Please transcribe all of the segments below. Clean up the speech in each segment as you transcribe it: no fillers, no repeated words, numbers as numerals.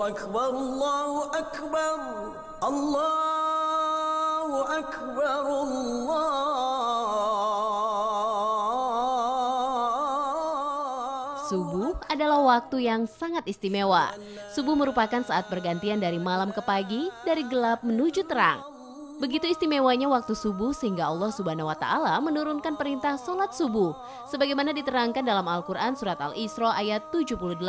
أكبر الله أكبر الله أكبر Subuh adalah waktu yang sangat istimewa. Subuh merupakan saat pergantian dari malam ke pagi, dari gelap menuju terang. Begitu istimewanya waktu subuh sehingga Allah Subhanahu wa Ta'ala menurunkan perintah sholat subuh, sebagaimana diterangkan dalam Al-Quran Surat Al-Isra ayat 78.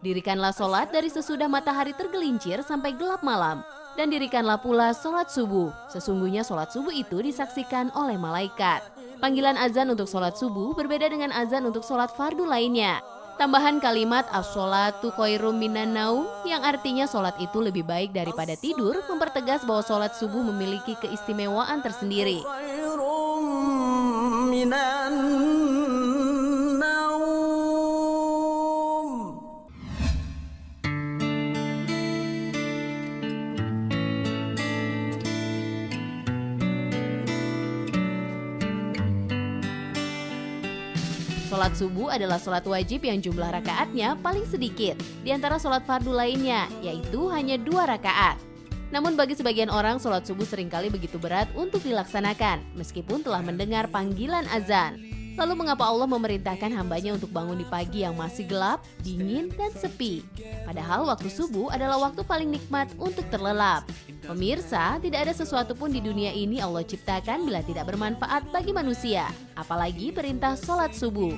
Dirikanlah sholat dari sesudah matahari tergelincir sampai gelap malam, dan dirikanlah pula sholat subuh. Sesungguhnya sholat subuh itu disaksikan oleh malaikat. Panggilan azan untuk sholat subuh berbeda dengan azan untuk sholat fardu lainnya. Tambahan kalimat as-sholatu khairum minan naum yang artinya sholat itu lebih baik daripada tidur mempertegas bahwa sholat subuh memiliki keistimewaan tersendiri. Sholat subuh adalah sholat wajib yang jumlah rakaatnya paling sedikit di antara sholat fardu lainnya, yaitu hanya 2 rakaat. Namun bagi sebagian orang, sholat subuh seringkali begitu berat untuk dilaksanakan, meskipun telah mendengar panggilan azan. Lalu mengapa Allah memerintahkan hambanya untuk bangun di pagi yang masih gelap, dingin, dan sepi? Padahal waktu subuh adalah waktu paling nikmat untuk terlelap. Pemirsa, tidak ada sesuatu pun di dunia ini Allah ciptakan bila tidak bermanfaat bagi manusia, apalagi perintah sholat subuh.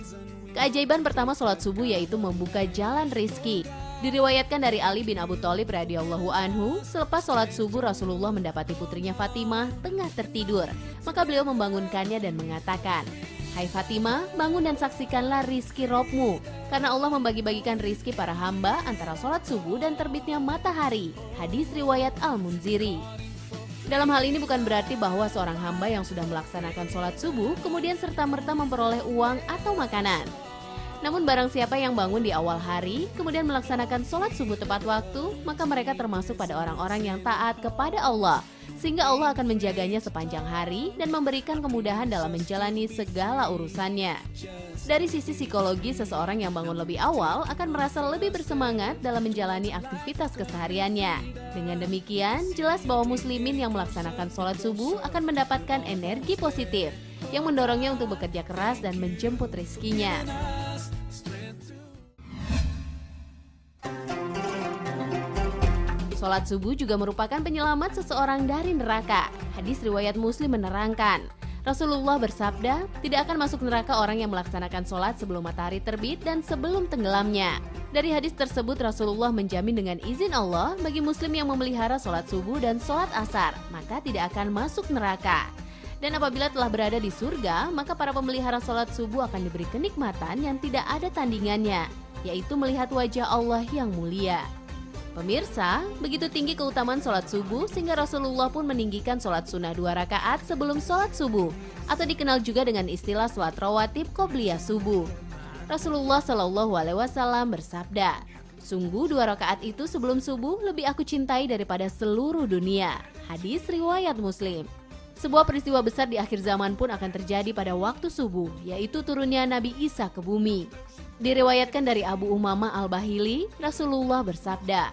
Keajaiban pertama sholat subuh yaitu membuka jalan rizki. Diriwayatkan dari Ali bin Abu Thalib radhiyallahu anhu, selepas sholat subuh Rasulullah mendapati putrinya Fatimah tengah tertidur. Maka beliau membangunkannya dan mengatakan, "Hai Fatimah, bangun dan saksikanlah rizki Robmu, karena Allah membagi-bagikan rizki para hamba antara sholat subuh dan terbitnya matahari." Hadis riwayat Al-Munziri. Dalam hal ini bukan berarti bahwa seorang hamba yang sudah melaksanakan sholat subuh kemudian serta-merta memperoleh uang atau makanan. Namun barang siapa yang bangun di awal hari kemudian melaksanakan sholat subuh tepat waktu, maka mereka termasuk pada orang-orang yang taat kepada Allah, sehingga Allah akan menjaganya sepanjang hari dan memberikan kemudahan dalam menjalani segala urusannya. Dari sisi psikologi, seseorang yang bangun lebih awal akan merasa lebih bersemangat dalam menjalani aktivitas kesehariannya. Dengan demikian, jelas bahwa muslimin yang melaksanakan sholat subuh akan mendapatkan energi positif yang mendorongnya untuk bekerja keras dan menjemput rezekinya. Sholat subuh juga merupakan penyelamat seseorang dari neraka. Hadis riwayat Muslim menerangkan, Rasulullah bersabda, tidak akan masuk neraka orang yang melaksanakan sholat sebelum matahari terbit dan sebelum tenggelamnya. Dari hadis tersebut Rasulullah menjamin dengan izin Allah bagi muslim yang memelihara sholat subuh dan sholat asar, maka tidak akan masuk neraka. Dan apabila telah berada di surga, maka para pemelihara sholat subuh akan diberi kenikmatan yang tidak ada tandingannya, yaitu melihat wajah Allah yang mulia. Pemirsa, begitu tinggi keutamaan sholat subuh sehingga Rasulullah pun meninggikan sholat sunnah 2 rakaat sebelum sholat subuh, atau dikenal juga dengan istilah sholat rawatib qobliyah subuh. Rasulullah Shallallahu Alaihi Wasallam bersabda, "Sungguh 2 rakaat itu sebelum subuh lebih aku cintai daripada seluruh dunia." Hadis riwayat Muslim. Sebuah peristiwa besar di akhir zaman pun akan terjadi pada waktu subuh, yaitu turunnya Nabi Isa ke bumi. Diriwayatkan dari Abu Umamah Al-Bahili, Rasulullah bersabda,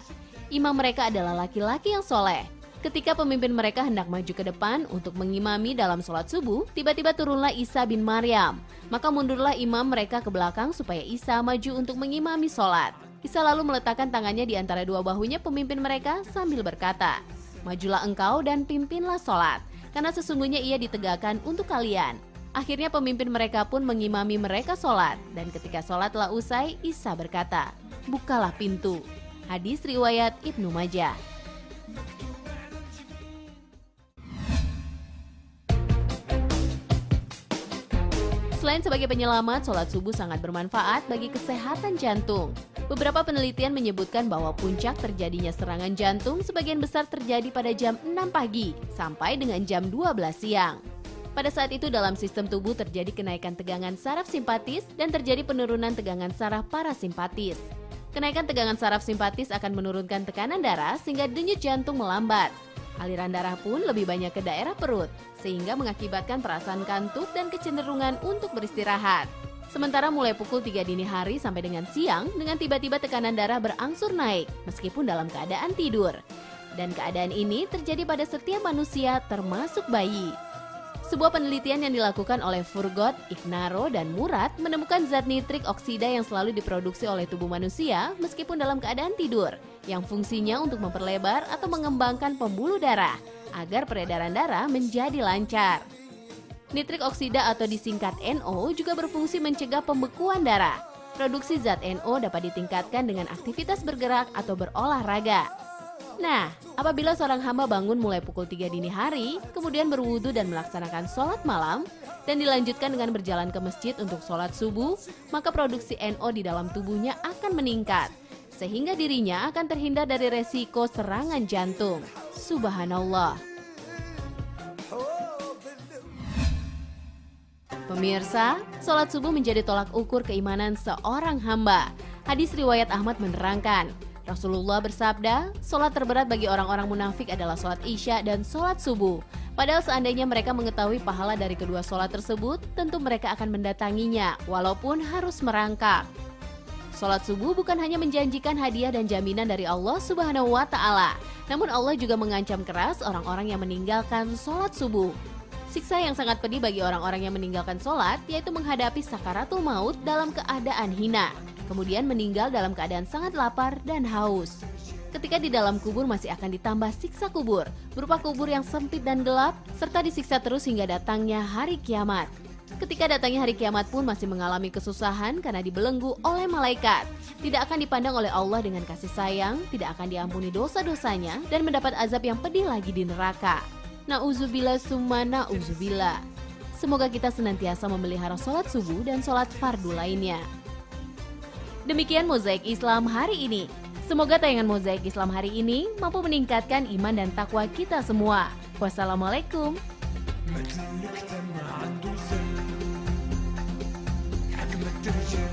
imam mereka adalah laki-laki yang soleh. Ketika pemimpin mereka hendak maju ke depan untuk mengimami dalam sholat subuh, tiba-tiba turunlah Isa bin Maryam. Maka mundurlah imam mereka ke belakang supaya Isa maju untuk mengimami sholat. Isa lalu meletakkan tangannya di antara 2 bahunya pemimpin mereka sambil berkata, "Majulah engkau dan pimpinlah sholat, karena sesungguhnya ia ditegakkan untuk kalian." Akhirnya pemimpin mereka pun mengimami mereka sholat, dan ketika sholat telah usai, Isa berkata, "Bukalah pintu." Hadis riwayat Ibnu Majah. Selain sebagai penyelamat, sholat subuh sangat bermanfaat bagi kesehatan jantung. Beberapa penelitian menyebutkan bahwa puncak terjadinya serangan jantung sebagian besar terjadi pada jam 6 pagi sampai dengan jam 12 siang. Pada saat itu dalam sistem tubuh terjadi kenaikan tegangan saraf simpatis dan terjadi penurunan tegangan saraf parasimpatis. Kenaikan tegangan saraf simpatis akan menurunkan tekanan darah sehingga denyut jantung melambat. Aliran darah pun lebih banyak ke daerah perut, sehingga mengakibatkan perasaan kantuk dan kecenderungan untuk beristirahat. Sementara mulai pukul 3 dini hari sampai dengan siang, dengan tiba-tiba tekanan darah berangsur naik meskipun dalam keadaan tidur. Dan keadaan ini terjadi pada setiap manusia termasuk bayi. Sebuah penelitian yang dilakukan oleh Furgot, Ignaro, dan Murad menemukan zat nitrik oksida yang selalu diproduksi oleh tubuh manusia meskipun dalam keadaan tidur, yang fungsinya untuk memperlebar atau mengembangkan pembuluh darah agar peredaran darah menjadi lancar. Nitrik oksida atau disingkat NO juga berfungsi mencegah pembekuan darah. Produksi zat NO dapat ditingkatkan dengan aktivitas bergerak atau berolahraga. Nah, apabila seorang hamba bangun mulai pukul 3 dini hari, kemudian berwudu dan melaksanakan sholat malam, dan dilanjutkan dengan berjalan ke masjid untuk sholat subuh, maka produksi NO di dalam tubuhnya akan meningkat, sehingga dirinya akan terhindar dari resiko serangan jantung. Subhanallah. Pemirsa, sholat subuh menjadi tolak ukur keimanan seorang hamba. Hadis riwayat Ahmad menerangkan, Rasulullah bersabda, sholat terberat bagi orang-orang munafik adalah sholat isya dan sholat subuh. Padahal seandainya mereka mengetahui pahala dari kedua sholat tersebut, tentu mereka akan mendatanginya, walaupun harus merangkak. Sholat subuh bukan hanya menjanjikan hadiah dan jaminan dari Allah Subhanahu wa Ta'ala, namun Allah juga mengancam keras orang-orang yang meninggalkan sholat subuh. Siksa yang sangat pedih bagi orang-orang yang meninggalkan sholat, yaitu menghadapi sakaratul maut dalam keadaan hina, kemudian meninggal dalam keadaan sangat lapar dan haus. Ketika di dalam kubur masih akan ditambah siksa kubur, berupa kubur yang sempit dan gelap, serta disiksa terus hingga datangnya hari kiamat. Ketika datangnya hari kiamat pun masih mengalami kesusahan karena dibelenggu oleh malaikat. Tidak akan dipandang oleh Allah dengan kasih sayang, tidak akan diampuni dosa-dosanya, dan mendapat azab yang pedih lagi di neraka. Na'udzubillah summa na'udzubillah. Semoga kita senantiasa memelihara sholat subuh dan sholat fardu lainnya. Demikian Mozaik Islam hari ini. Semoga tayangan Mozaik Islam hari ini mampu meningkatkan iman dan takwa kita semua. Wassalamualaikum. مثل الكتم عنده سر حكمة ترجع